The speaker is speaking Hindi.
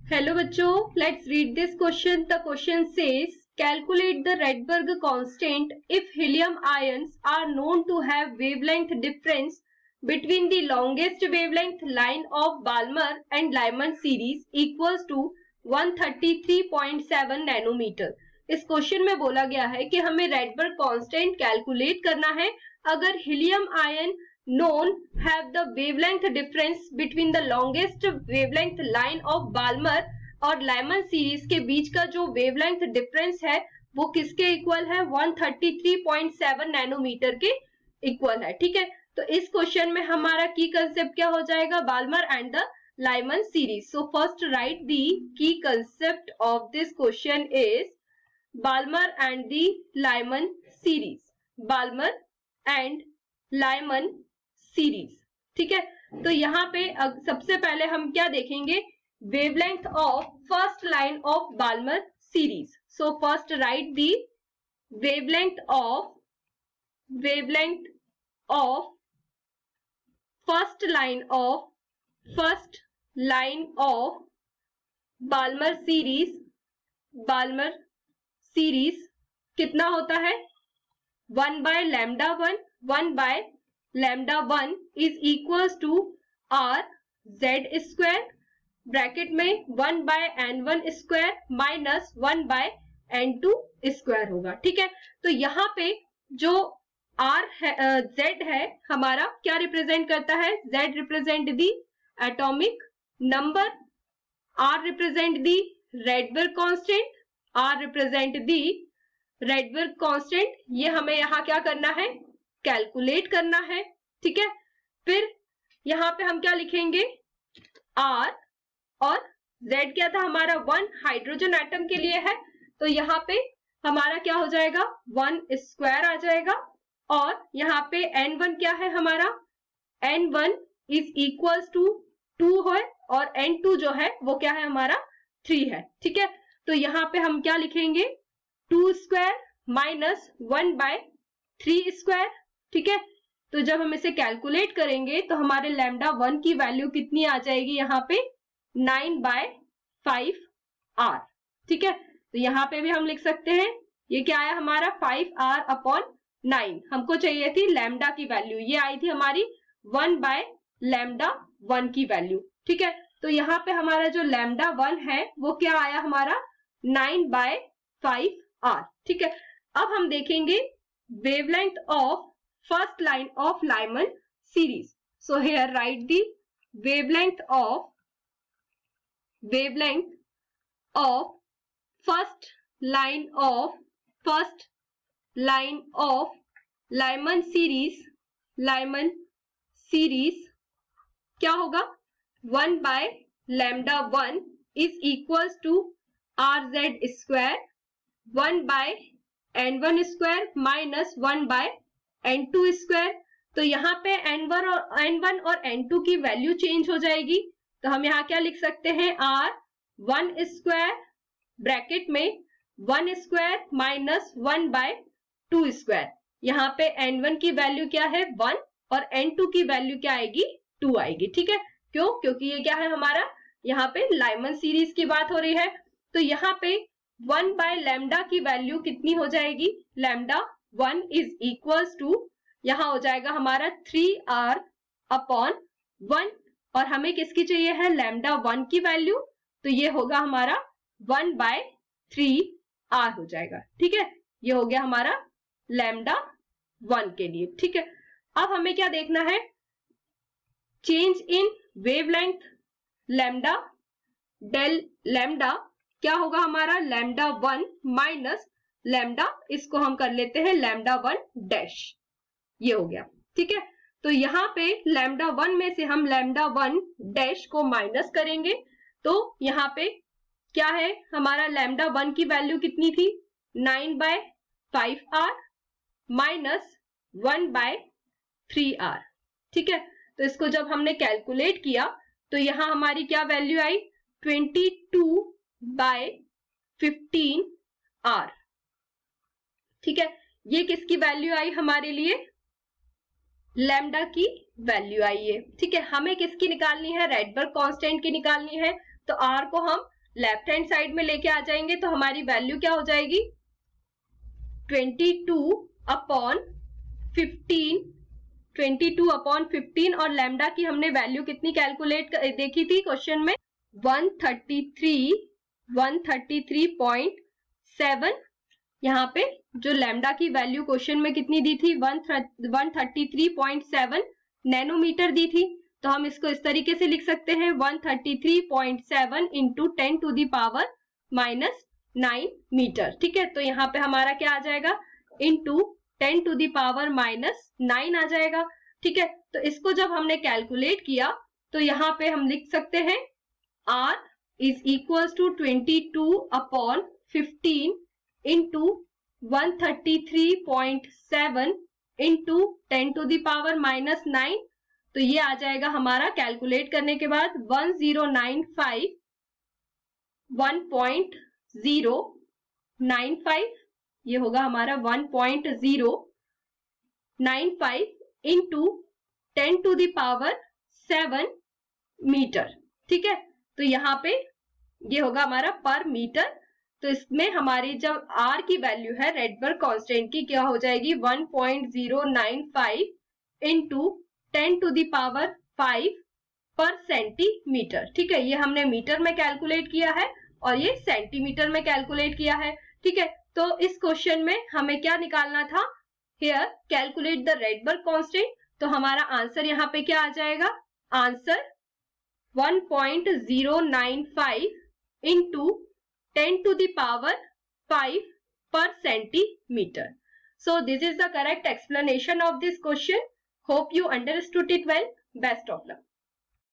Hello बच्चों, let's read this question. The question says, calculate the Rydberg constant if helium ions are known to have wavelength difference between the longest wavelength line of Balmer and Lyman series equals to 133.7 nanometre. इस क्वेश्चन में बोला गया है कि हमें Rydberg कांस्टेंट कैलकुलेट करना है अगर helium ion known have the wavelength difference between the longest wavelength line of Balmer और Lyman series के बीच का जो wavelength difference है वो किसके इक्वल है, 133.7 नैनोमीटर के इक्वल है। ठीक है, तो इस क्वेश्चन में हमारा की कंसेप्ट क्या हो जाएगा, Balmer and the Lyman series. So first write the key concept of this question is Balmer and the Lyman series. Balmer and Lyman series. ठीक है, तो यहाँ पे सबसे पहले हम क्या देखेंगे, wavelength of first line of Balmer series. So first write the wavelength of first line of Balmer series कितना होता है, 1 by lambda 1, 1 by lambda 1 is equals to r z square bracket में 1 by n1 square minus 1 by n2 square होगा। ठीक है, तो यहाँ पे जो r है, z है हमारा क्या रिप्रेजेंट करता है, z represent the atomic number, r represent the Rydberg constant, r represent the Rydberg constant. ये हमें यहाँ क्या करना है, कैलकुलेट करना है। ठीक है, फिर यहाँ पे हम क्या लिखेंगे, R और Z क्या था हमारा, 1 हाइड्रोजन एटम के लिए है, तो यहाँ पे हमारा क्या हो जाएगा, 1 स्क्वायर आ जाएगा। और यहाँ पे N1 क्या है हमारा, N1 इज इक्वल्स टू 2 है और N2 जो है वो क्या है हमारा 3 है। ठीक है, तो यहाँ पे हम क्या लिखेंगे, 2 स्क्वायर माइनस 1 by 3 स्क्वायर। ठीक है, तो जब हम इसे कैलकुलेट करेंगे तो हमारे लैम्डा 1 की वैल्यू कितनी आ जाएगी, यहाँ पे 9 by 5 r। ठीक है, तो यहाँ पे भी हम लिख सकते हैं, ये क्या आया हमारा 5r अपॉन 9, हमको चाहिए थी लैम्डा की वैल्यू, ये आई थी हमारी 1 by लैम्डा 1 की वैल्यू। ठीक है, तो यहाँ पे हमारा जो लैम्डा 1 है वो क्या आया हमारा 9 by 5r। ठीक है, अब हम देखेंगे wavelength of first line of Lyman series. So here write the wavelength of first line of Lyman series क्या होगा, 1 by lambda 1 is equals to rz square 1 by n1 square minus 1 by n2 square. तो यहाँ पे n1 और n2 की वैल्यू चेंज हो जाएगी, तो हम यहाँ क्या लिख सकते हैं, r1 स्क्वायर ब्रैकेट में 1 स्क्वायर माइनस 1 by 2 स्क्वायर। यहाँ पे n1 की वैल्यू क्या है 1 और n2 की वैल्यू क्या आएगी 2 आएगी। ठीक है, क्यों, क्योंकि ये क्या है हमारा, यहाँ पे लाइमन सीरीज की बात हो रही है। तो यहाँ पे 1 by लैम्डा की वैल्यू कितनी हो जाएगी, लैम्डा 1 इज इक्वल्स टू यहाँ हो जाएगा हमारा 3r अपॉन 1, और हमें किसकी चाहिए है, लैम्डा 1 की वैल्यू, तो ये होगा हमारा 1 by 3r हो जाएगा। ठीक है, ये हो गया हमारा लैम्डा 1 के लिए। ठीक है, अब हमें क्या देखना है, change in wavelength lambda, del lambda क्या होगा हमारा, लैम्डा 1 माइनस लैम्डा, इसको हम कर लेते हैं लैम्डा 1 डैश, ये हो गया। ठीक है, तो यहाँ पे लैम्डा 1 में से हम लैम्डा 1 डैश को माइनस करेंगे, तो यहाँ पे क्या है हमारा, लैम्डा 1 की वैल्यू कितनी थी, 9 by 5r minus 1 by 3r। ठीक है, तो इसको जब हमने कैलकुलेट किया तो यहाँ हमारी क्या वैल्यू आई, 22 by 15r। ठीक है, ये किसकी वैल्यू आई हमारे लिए, लैम्डा की वैल्यू आई है। ठीक है, हमें किसकी निकालनी है, राइडबर्ग कांस्टेंट की निकालनी है, तो आर को हम लेफ्ट हैंड साइड में लेके आ जाएंगे तो हमारी वैल्यू क्या हो जाएगी 22/15 और लैम्डा की हमने वैल्यू कितनी कैलकुलेट देखी थी क्वेश्चन में 133.7। यहाँ पे जो लैम्डा की वैल्यू क्वेश्चन में कितनी दी थी 133.7 नैनोमीटर दी थी। तो हम इसको इस तरीके से लिख सकते हैं 133.7 इंटू 10⁻⁻9 मीटर। ठीक है, तो यहाँ पे हमारा क्या आ जाएगा इंटू 10⁻⁻9 आ जाएगा। ठीक है, तो इसको जब हमने कैलकुलेट किया तो यहाँ पे हम लिख सकते हैं R is equal to 22/15 into 133.7 into 10⁻⁻9। तो ये आ जाएगा हमारा कैलकुलेट करने के बाद 1095 ये होगा हमारा 1.095 इंटू 10⁻7 मीटर। ठीक है, तो यहाँ पे ये होगा हमारा पर मीटर। तो इसमें हमारी जब R की वैल्यू है रेडबर्ग कांस्टेंट की क्या हो जाएगी 1.095 इंटू 10⁵ पर सेंटीमीटर। ठीक है, ये हमने मीटर में कैलकुलेट किया है और ये सेंटीमीटर में कैलकुलेट किया है। ठीक है, तो इस क्वेश्चन में हमें क्या निकालना था here calculate the Rydberg constant. तो हमारा आंसर यहाँ पे क्या आ जाएगा answer 1.095 into 10⁵ per centimeter. So this is the correct explanation of this question. Hope you understood it well. Best of luck.